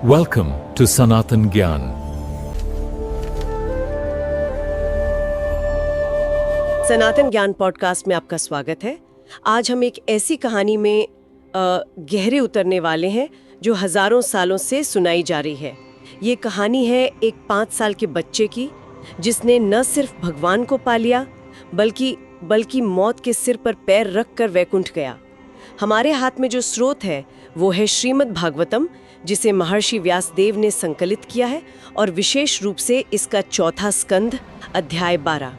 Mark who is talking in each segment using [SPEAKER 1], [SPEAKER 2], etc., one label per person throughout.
[SPEAKER 1] Welcome to Sanatan Gyan.
[SPEAKER 2] सनातन ज्ञान podcast में आपका स्वागत है। आज हम एक ऐसी कहानी में गहरे उतरने वाले हैं जो हजारों सालों से सुनाई जा रही है। ये कहानी है एक 5 साल के बच्चे की जिसने न सिर्फ भगवान को पा लिया बल्कि मौत के सिर पर पैर रख कर वैकुंठ गया। हमारे हाथ में जो स्रोत है वो है श्रीमद् भागवतम, जिसे महर्षि व्यासदेव ने संकलित किया है और विशेष रूप से इसका चौथा स्कंध अध्याय 12।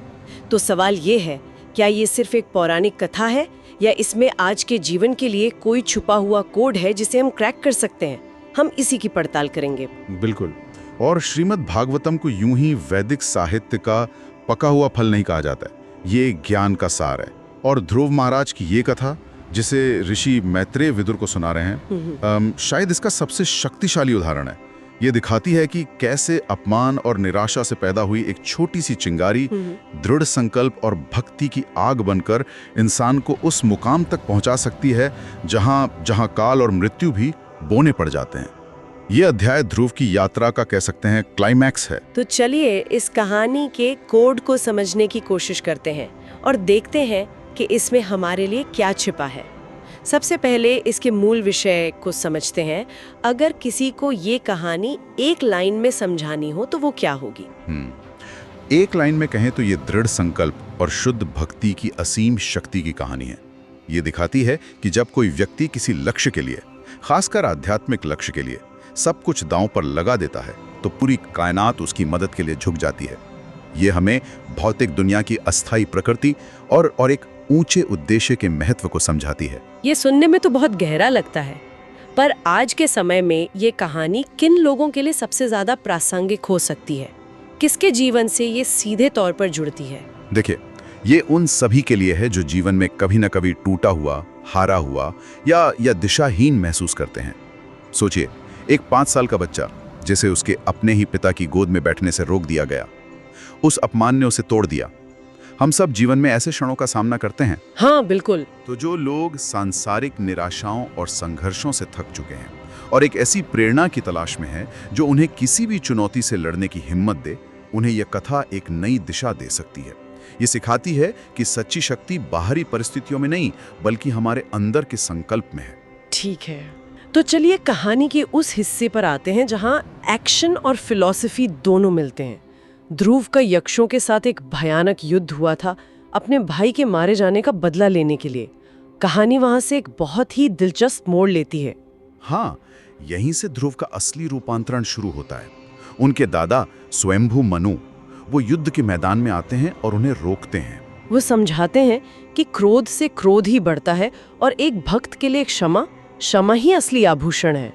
[SPEAKER 2] तो सवाल ये है, क्या ये सिर्फ एक पौराणिक कथा है या इसमें आज के जीवन के लिए कोई छुपा हुआ कोड है जिसे हम क्रैक कर सकते हैं? हम इसी की पड़ताल करेंगे।
[SPEAKER 3] बिल्कुल। और श्रीमद् भागवतम को यूं ही वैदिक साहित्य का पका हुआ फल नहीं कहा जाता है, ये ज्ञान का सार है। और ध्रुव महाराज की ये कथा जिसे ऋषि मैत्रेय विदुर को सुना रहे हैं, शायद इसका सबसे शक्तिशाली उदाहरण है। ये दिखाती है कि कैसे अपमान और निराशा से पैदा हुई एक छोटी सी चिंगारी दृढ़ संकल्प और भक्ति की आग बनकर इंसान को उस मुकाम तक पहुंचा सकती है जहां काल और मृत्यु भी बोने पड़ जाते हैं। ये अध्याय ध्रुव की यात्रा का कह सकते हैं क्लाइमैक्स है।
[SPEAKER 2] तो चलिए इस कहानी के कोड को समझने की कोशिश करते हैं और देखते हैं कि इसमें हमारे लिए क्या छिपा है। सबसे पहले इसके मूल विषय को समझते हैं। अगर किसी को ये कहानी एक लाइन में समझानी हो तो वो क्या होगी?
[SPEAKER 3] एक लाइन में कहें तो ये दृढ़ संकल्प और शुद्ध भक्ति की असीम शक्ति की कहानी है। ये दिखाती है कि जब कोई व्यक्ति किसी लक्ष्य के लिए, खासकर आध्यात्मिक लक्ष्य के लिए, सब कुछ दांव पर लगा देता है तो पूरी कायनात उसकी मदद के लिए झुक जाती है। ये हमें भौतिक दुनिया की अस्थायी प्रकृति और एक ऊंचे उद्देश्य के महत्व को समझाती है।
[SPEAKER 2] ये सुनने में तो बहुत गहरा लगता है, पर आज के समय में ये कहानी किन लोगों के लिए सबसे ज्यादा प्रासंगिक हो सकती है? किसके जीवन से ये सीधे तौर पर जुड़ती है?
[SPEAKER 3] देखिए, ये उन सभी के लिए है जो जीवन में कभी न कभी टूटा हुआ, हारा हुआ या दिशाहीन महसूस करते हैं। सोचिए, एक 5 साल का बच्चा जिसे उसके अपने ही पिता की गोद में बैठने से रोक दिया गया, उस अपमान ने उसे तोड़ दिया। हम सब जीवन में ऐसे क्षणों का सामना करते हैं।
[SPEAKER 2] हाँ, बिल्कुल।
[SPEAKER 3] तो जो लोग सांसारिक निराशाओं और संघर्षों से थक चुके हैं और एक ऐसी प्रेरणा की तलाश में हैं जो उन्हें किसी भी चुनौती से लड़ने की हिम्मत दे, उन्हें यह कथा एक नई दिशा दे सकती है। ये सिखाती है कि सच्ची शक्ति बाहरी परिस्थितियों में नहीं बल्कि हमारे अंदर के संकल्प में है।
[SPEAKER 2] ठीक है, तो चलिए कहानी के उस हिस्से पर आते हैं जहाँ एक्शन और फिलॉसफी दोनों मिलते हैं। ध्रुव का यक्षों के साथ एक भयानक युद्ध हुआ था अपने भाई के मारे जाने का बदला लेने के लिए। कहानी वहां से एक बहुत ही दिलचस्प मोड़ लेती है।
[SPEAKER 3] हाँ, यहीं से ध्रुव का असली रूपांतरण शुरू होता है। उनके दादा स्वयंभू मनु वो युद्ध के मैदान में आते हैं और उन्हें रोकते हैं।
[SPEAKER 2] वो समझाते हैं कि क्रोध से क्रोध ही बढ़ता है और एक भक्त के लिए क्षमा ही असली आभूषण है।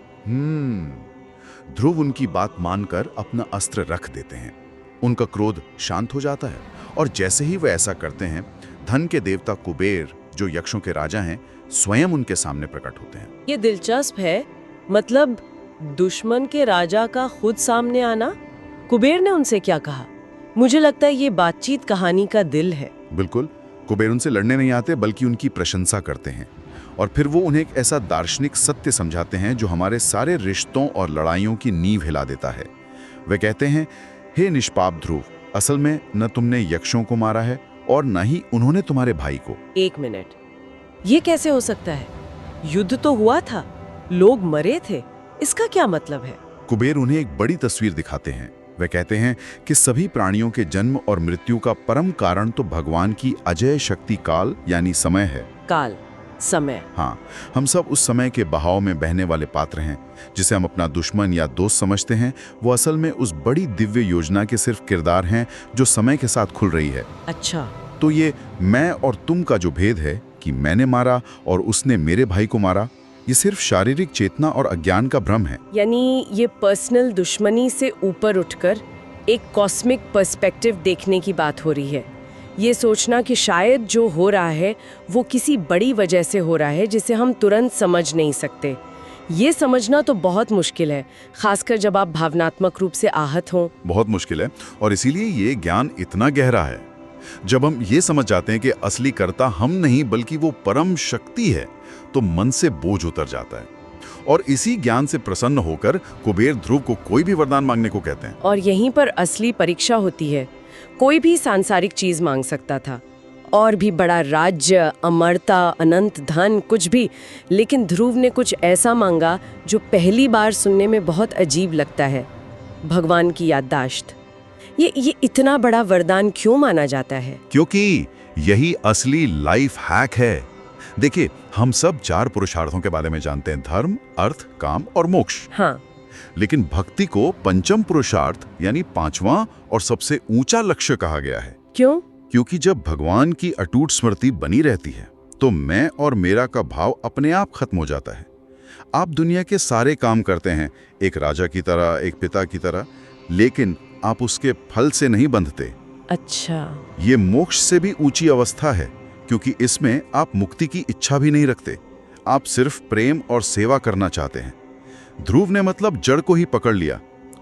[SPEAKER 3] ध्रुव उनकी बात मानकर अपना अस्त्र रख देते हैं। उनका क्रोध शांत हो जाता है और जैसे ही वे ऐसा करते हैं, धन के देवता कुबेर, जो यक्षों के राजा हैं, स्वयं उनके सामने प्रकट होते हैं।
[SPEAKER 2] ये दिलचस्प है, मतलब दुश्मन के राजा का खुद सामने आना। कुबेर ने उनसे क्या कहा? मुझे लगता है ये बातचीत कहानी का दिल है।
[SPEAKER 3] बिल्कुल, कुबेर उनसे लड़ने नहीं आते बल्कि उनकी प्रशंसा करते हैं और फिर वो उन्हें एक ऐसा दार्शनिक सत्य समझाते हैं जो हमारे सारे रिश्तों और लड़ाइयों की नींव हिला देता है। वे कहते हैं, हे निष्पाप ध्रुव, असल में न तुमने यक्षों को मारा है और न ही उन्होंने तुम्हारे भाई को।
[SPEAKER 2] 1 मिनट, ये कैसे हो सकता है? युद्ध तो हुआ था, लोग मरे थे, इसका क्या मतलब है?
[SPEAKER 3] कुबेर उन्हें एक बड़ी तस्वीर दिखाते हैं। वे कहते हैं कि सभी प्राणियों के जन्म और मृत्यु का परम कारण तो भगवान की अजय शक्ति काल यानी समय है।
[SPEAKER 2] काल, समय।
[SPEAKER 3] हाँ, हम सब उस समय के बहाव में बहने वाले पात्र हैं। जिसे हम अपना दुश्मन या दोस्त समझते हैं, वो असल में उस बड़ी दिव्य योजना के सिर्फ किरदार हैं जो समय के साथ खुल रही है।
[SPEAKER 2] अच्छा,
[SPEAKER 3] तो ये मैं और तुम का जो भेद है कि मैंने मारा और उसने मेरे भाई को मारा, ये सिर्फ शारीरिक चेतना और अज्ञान का भ्रम है।
[SPEAKER 2] यानी ये पर्सनल दुश्मनी से ऊपर उठकर एक कॉस्मिक पर्सपेक्टिव देखने की बात हो रही है। ये सोचना कि शायद जो हो रहा है वो किसी बड़ी वजह से हो रहा है जिसे हम तुरंत समझ नहीं सकते। ये समझना तो बहुत मुश्किल है, खासकर जब आप भावनात्मक रूप से आहत हों।
[SPEAKER 3] बहुत मुश्किल है, और इसीलिए ये ज्ञान इतना गहरा है। जब हम ये समझ जाते हैं कि असली कर्ता हम नहीं बल्कि वो परम शक्ति है, तो मन से बोझ उतर जाता है और इसी ज्ञान से प्रसन्न होकर कुबेर ध्रुव को कोई भी वरदान मांगने को कहते हैं।
[SPEAKER 2] और यहीं पर असली परीक्षा होती है। कोई भी सांसारिक चीज मांग सकता था, और भी बड़ा राज्य, अमरता, अनंत धन, कुछ भी, लेकिन ध्रुव ने कुछ ऐसा मांगा जो पहली बार सुनने में बहुत अजीब लगता है, भगवान की याददाश्त। ये इतना बड़ा वरदान क्यों माना जाता है?
[SPEAKER 3] क्योंकि यही असली लाइफ हैक है। देखिए, हम सब 4 पुरुषार्थों के बारे में जानते हैं, धर्म, अर्थ, काम और मोक्ष।
[SPEAKER 2] हाँ,
[SPEAKER 3] लेकिन भक्ति को पंचम पुरुषार्थ यानी 5वां और सबसे ऊंचा लक्ष्य कहा गया है।
[SPEAKER 2] क्यों?
[SPEAKER 3] क्योंकि जब भगवान की अटूट स्मृति बनी रहती है तो मैं और मेरा का भाव अपने आप खत्म हो जाता है। आप दुनिया के सारे काम करते हैं, एक राजा की तरह, एक पिता की तरह, लेकिन आप उसके फल से नहीं बंधते।
[SPEAKER 2] अच्छा,
[SPEAKER 3] ये मोक्ष से भी ऊंची अवस्था है, क्योंकि इसमें आप मुक्ति की इच्छा भी नहीं रखते, आप सिर्फ प्रेम और सेवा करना चाहते हैं। ध्रुव ने मतलब जड़ को ही पकड़ लिया।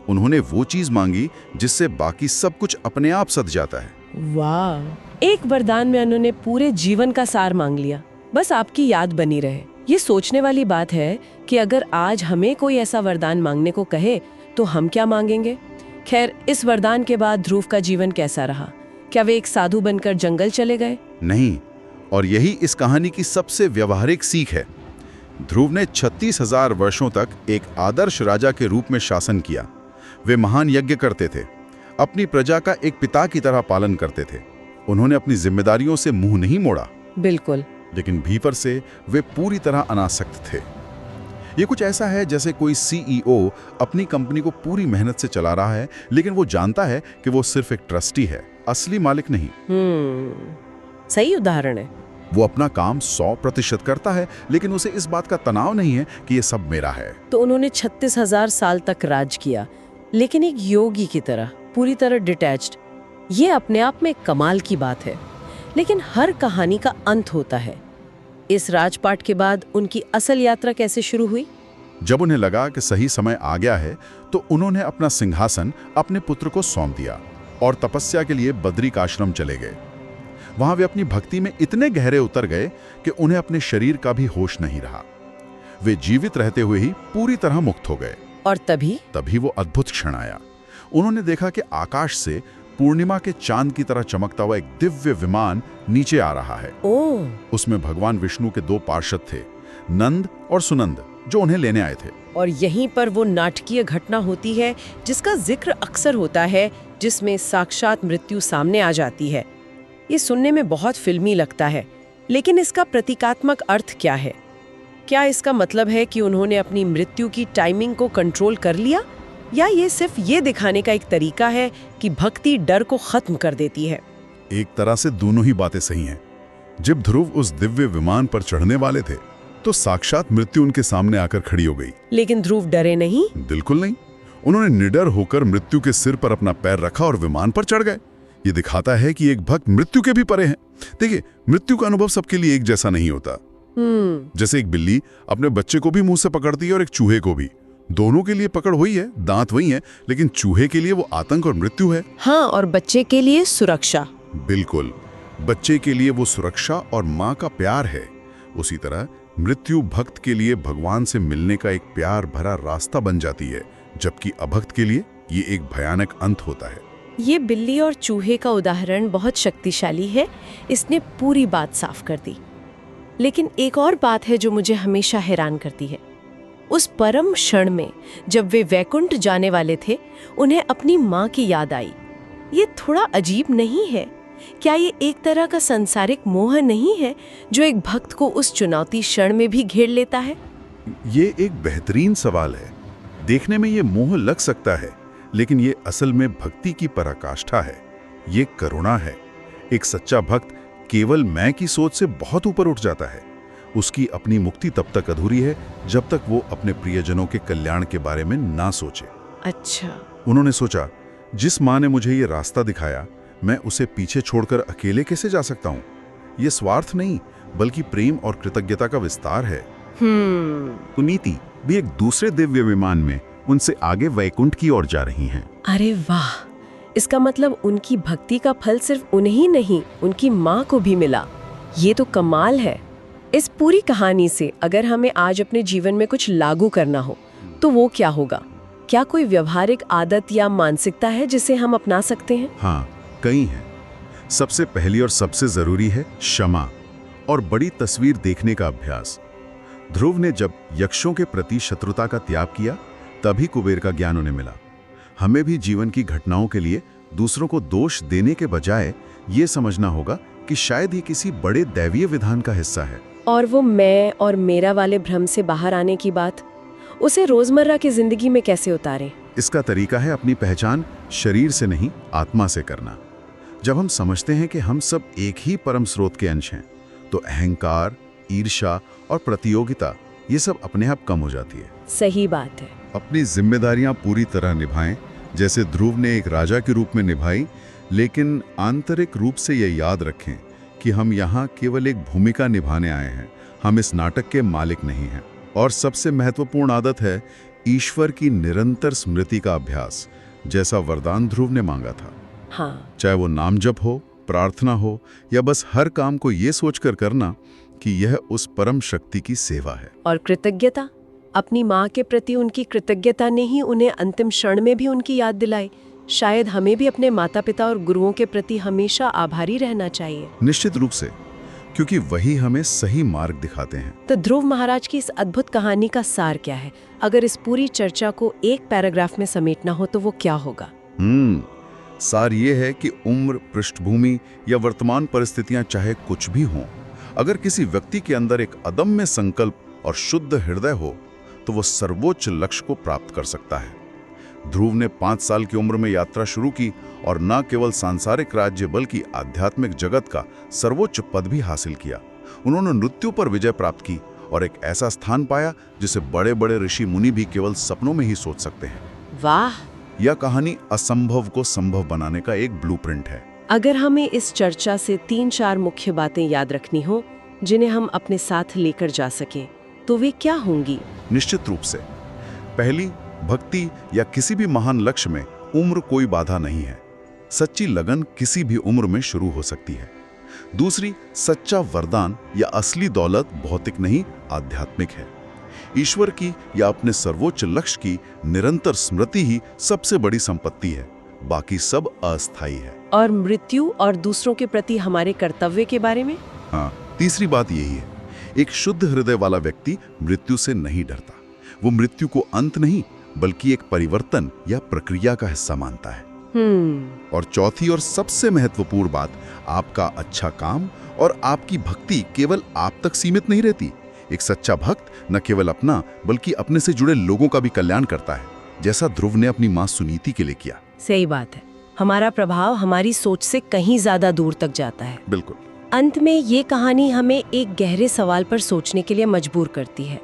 [SPEAKER 3] उन्होंने वो चीज मांगी जिससे बाकी सब कुछ अपने आप सध जाता है।
[SPEAKER 2] वाह! एक वरदान में उन्होंने पूरे जीवन का सार मांग लिया, बस आपकी याद बनी रहे। ये सोचने वाली बात है कि अगर आज हमें कोई ऐसा वरदान मांगने को कहे तो हम क्या मांगेंगे। खैर, इस वरदान के बाद ध्रुव का जीवन कैसा रहा? क्या वे एक साधु बनकर जंगल चले गए?
[SPEAKER 3] नहीं, और यही इस कहानी की सबसे व्यवहारिक सीख है। ध्रुव ने 36,000 वर्षों तक एक आदर्श राजा के रूप में शासन किया। वे महान यज्ञ करते थे, अपनी प्रजा का एक पिता की तरह पालन करते थे। उन्होंने अपनी जिम्मेदारियों से मुंह नहीं मोड़ा।
[SPEAKER 2] बिल्कुल।
[SPEAKER 3] लेकिन भीतर से वे पूरी तरह अनासक्त थे। ये कुछ ऐसा है जैसे कोई सीईओ अपनी कंपनी को पूरी मेहनत से चला रहा है, लेकिन वो जानता है कि वो सिर्फ एक ट्रस्टी है, असली मालिक नहीं।
[SPEAKER 2] सही उदाहरण है।
[SPEAKER 3] वो अपना काम 100% करता है, लेकिन उसे इस बात का तनाव नहीं है कि ये सब मेरा है।
[SPEAKER 2] तो उन्होंने 36,000 साल तक राज किया, लेकिन एक योगी की तरह, पूरी तरह डिटैच्ड। ये अपने आप में कमाल की बात है। लेकिन हर कहानी का अंत होता है। इस राजपाट के बाद उनकी असल यात्रा कैसे शुरू हुई?
[SPEAKER 3] जब उन्हें लगा कि सही समय आ गया है तो उन्होंने अपना सिंहासन अपने पुत्र को सौंप दिया और तपस्या के लिए बद्रिक आश्रम चले गए। वहां वे अपनी भक्ति में इतने गहरे उतर गए कि उन्हें अपने शरीर का भी होश नहीं रहा। वे जीवित रहते हुए ही पूरी तरह मुक्त हो गए।
[SPEAKER 2] और तभी
[SPEAKER 3] वो अद्भुत क्षण आया। उन्होंने देखा कि आकाश से पूर्णिमा के चांद की तरह चमकता हुआ एक दिव्य विमान नीचे आ रहा है। उसमें भगवान विष्णु के 2 पार्षद थे, नंद और सुनंद, जो उन्हें लेने आए थे।
[SPEAKER 2] और यहीं पर वो नाटकीय घटना होती है जिसका जिक्र अक्सर होता है, जिसमें साक्षात मृत्यु सामने आ जाती है। ये सुनने में बहुत फिल्मी लगता है, लेकिन इसका प्रतीकात्मक अर्थ क्या है? क्या इसका मतलब है कि उन्होंने अपनी मृत्यु की टाइमिंग को कंट्रोल कर लिया, या ये सिर्फ ये दिखाने का एक तरीका है कि भक्ति डर को खत्म कर देती है?
[SPEAKER 3] एक तरह से दोनों ही बातें सही हैं। जब ध्रुव उस दिव्य विमान पर चढ़ने वाले थे तो साक्षात मृत्यु उनके सामने आकर खड़ी हो गई।
[SPEAKER 2] लेकिन ध्रुव डरे नहीं?
[SPEAKER 3] बिल्कुल नहीं। उन्होंने निडर होकर मृत्यु के सिर पर अपना पैर रखा और विमान पर चढ़ गए। ये दिखाता है कि एक भक्त मृत्यु के भी परे है। देखिए, मृत्यु का अनुभव सबके लिए एक जैसा नहीं होता। जैसे एक बिल्ली अपने बच्चे को भी मुंह से पकड़ती है और एक चूहे को भी, दोनों के लिए पकड़ वही है, दांत वही है, लेकिन चूहे के लिए वो आतंक और मृत्यु है।
[SPEAKER 2] हाँ, और बच्चे के लिए सुरक्षा।
[SPEAKER 3] बिल्कुल, बच्चे के लिए वो सुरक्षा और माँ का प्यार है। उसी तरह मृत्यु भक्त के लिए भगवान से मिलने का एक प्यार भरा रास्ता बन जाती है, जबकि अभक्त के लिए ये एक भयानक अंत होता है।
[SPEAKER 2] ये बिल्ली और चूहे का उदाहरण बहुत शक्तिशाली है। इसने पूरी बात साफ कर दी। लेकिन एक और बात है जो मुझे हमेशा हैरान करती है। उस परम क्षण में जब वे वैकुंठ जाने वाले थे, उन्हें अपनी माँ की याद आई। ये थोड़ा अजीब नहीं है? क्या ये एक तरह का सांसारिक मोह नहीं है जो एक भक्त को उस चुनौती क्षण में भी घेर लेता है?
[SPEAKER 3] ये एक बेहतरीन सवाल है। देखने में ये मोह लग सकता है, लेकिन ये असल में भक्ति की पराकाष्ठा है। ये करुणा है। एक सच्चा भक्त केवल मैं की सोच से बहुत ऊपर उठ जाता है। उसकी अपनी मुक्ति तब तक अधूरी है जब तक वो अपने प्रियजनों के कल्याण के बारे में ना सोचे।
[SPEAKER 2] अच्छा।
[SPEAKER 3] उन्होंने सोचा, जिस माँ ने मुझे ये रास्ता दिखाया, मैं उसे पीछे छोड़कर अकेले कैसे जा सकता हूँ? ये स्वार्थ नहीं, बल्कि प्रेम और कृतज्ञता का विस्तार है। नीति भी एक दूसरे दिव्य विमान में उनसे आगे वैकुंठ की ओर जा रही हैं।
[SPEAKER 2] अरे वाह! इसका मतलब उनकी भक्ति का फल सिर्फ उन्हें ही नहीं, उनकी माँ को भी मिला। ये तो कमाल है। इस पूरी कहानी से अगर हमें आज अपने जीवन में कुछ लागू करना हो तो वो क्या होगा? क्या कोई व्यवहारिक आदत या मानसिकता है जिसे हम अपना सकते हैं?
[SPEAKER 3] हाँ, कई हैं। सबसे पहली और सबसे जरूरी है क्षमा और बड़ी तस्वीर देखने का अभ्यास। ध्रुव ने जब यक्षों के प्रति शत्रुता का त्याग किया, तभी कुबेर का ज्ञान उन्हें मिला। हमें भी जीवन की घटनाओं के लिए दूसरों को दोष देने के बजाय ये समझना होगा कि शायद ये किसी बड़े दैवीय विधान का हिस्सा है।
[SPEAKER 2] और वो मैं और मेरा वाले भ्रम से बाहर आने की बात, उसे रोजमर्रा की जिंदगी में कैसे उतारें?
[SPEAKER 3] इसका तरीका है अपनी पहचान शरीर से नहीं, आत्मा से करना। जब हम समझते हैं कि हम सब एक ही परम स्रोत के अंश हैं, तो अहंकार, ईर्ष्या और प्रतियोगिता ये सब अपने आप कम हो जाती है।
[SPEAKER 2] सही बात है।
[SPEAKER 3] अपनी जिम्मेदारियां पूरी तरह निभाएं, जैसे ध्रुव ने एक राजा के रूप में निभाई, लेकिन आंतरिक रूप से ये याद रखें कि हम यहाँ केवल एक भूमिका निभाने आए हैं, हम इस नाटक के मालिक नहीं हैं। और सबसे महत्वपूर्ण आदत है ईश्वर की निरंतर स्मृति का अभ्यास, जैसा वरदान ध्रुव ने मांगा था।
[SPEAKER 2] हाँ,
[SPEAKER 3] चाहे वो नाम जप हो, प्रार्थना हो, या बस हर काम को ये सोचकर करना कि यह उस परम शक्ति की सेवा है।
[SPEAKER 2] और कृतज्ञता, अपनी माँ के प्रति उनकी कृतज्ञता ने ही उन्हें अंतिम क्षण में भी उनकी याद दिलाई। शायद हमें भी अपने माता पिता और गुरुओं के प्रति हमेशा आभारी रहना चाहिए।
[SPEAKER 3] निश्चित रूप से, क्योंकि वही हमें सही मार्ग दिखाते हैं।
[SPEAKER 2] तो ध्रुव महाराज की इस अद्भुत कहानी का सार क्या है? अगर इस पूरी चर्चा को एक पैराग्राफ में समेटना हो तो वो क्या होगा?
[SPEAKER 3] सार ये है कि उम्र, पृष्ठभूमि या वर्तमान परिस्थितियां चाहे कुछ भी हों, अगर किसी व्यक्ति के अंदर एक अदम्य संकल्प और शुद्ध हृदय हो तो वो सर्वोच्च लक्ष्य को प्राप्त कर सकता है। ध्रुव ने 5 साल की उम्र में यात्रा शुरू की और न केवल सांसारिक राज्य बल्कि आध्यात्मिक जगत का सर्वोच्च पद भी हासिल किया। उन्होंने मृत्यु पर विजय प्राप्त की और एक ऐसा स्थान पाया जिसे बड़े बड़े ऋषि मुनि भी केवल सपनों में ही सोच सकते हैं।
[SPEAKER 2] वाह!
[SPEAKER 3] यह कहानी असंभव को संभव बनाने का एक ब्लूप्रिंट है।
[SPEAKER 2] अगर हमें इस चर्चा से 3-4 मुख्य बातें याद रखनी हो जिन्हें हम अपने साथ लेकर जा सकें, तो वे क्या होंगी?
[SPEAKER 3] निश्चित रूप से, पहली, भक्ति या किसी भी महान लक्ष्य में उम्र कोई बाधा नहीं है। सच्ची लगन किसी भी उम्र में शुरू हो सकती है। दूसरी, सच्चा वरदान या असली दौलत भौतिक नहीं, आध्यात्मिक है। ईश्वर की या अपने सर्वोच्च लक्ष्य की निरंतर स्मृति ही सबसे बड़ी संपत्ति है, बाकी सब अस्थायी है।
[SPEAKER 2] और मृत्यु और दूसरों के प्रति हमारे कर्तव्य के बारे में?
[SPEAKER 3] हाँ, तीसरी बात यही है, एक शुद्ध हृदय वाला व्यक्ति मृत्यु से नहीं डरता। वो मृत्यु को अंत नहीं बल्कि एक परिवर्तन या प्रक्रिया का हिस्सा मानता है। और चौथी और सबसे महत्वपूर्ण बात, आपका अच्छा काम और आपकी भक्ति केवल आप तक सीमित नहीं रहती। एक सच्चा भक्त न केवल अपना बल्कि अपने से जुड़े लोगों का भी कल्याण करता है, जैसा ध्रुव ने अपनी मां सुनीति के लिए किया।
[SPEAKER 2] सही बात है, हमारा प्रभाव हमारी सोच से कहीं ज्यादा दूर तक जाता है।
[SPEAKER 3] बिल्कुल।
[SPEAKER 2] अंत में ये कहानी हमें एक गहरे सवाल पर सोचने के लिए मजबूर करती है।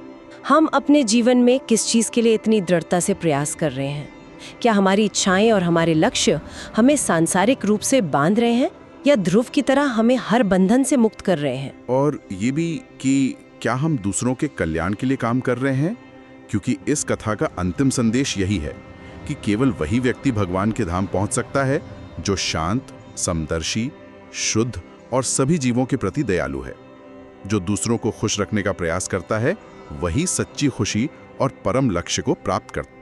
[SPEAKER 2] हम अपने जीवन में किस चीज के लिए इतनी दृढ़ता से प्रयास कर रहे हैं? क्या हमारी इच्छाएं और हमारे लक्ष्य हमें सांसारिक रूप से बांध रहे हैं या ध्रुव की तरह हमें हर बंधन से मुक्त कर रहे हैं?
[SPEAKER 3] और ये भी कि क्या हम दूसरों के कल्याण के लिए काम कर रहे हैं? क्योंकि इस कथा का अंतिम संदेश यही है कि केवल वही व्यक्ति भगवान के धाम पहुंच सकता है जो शांत, समदर्शी, शुद्ध और सभी जीवों के प्रति दयालु है। जो दूसरों को खुश रखने का प्रयास करता है, वही सच्ची खुशी और परम लक्ष्य को प्राप्त करता है।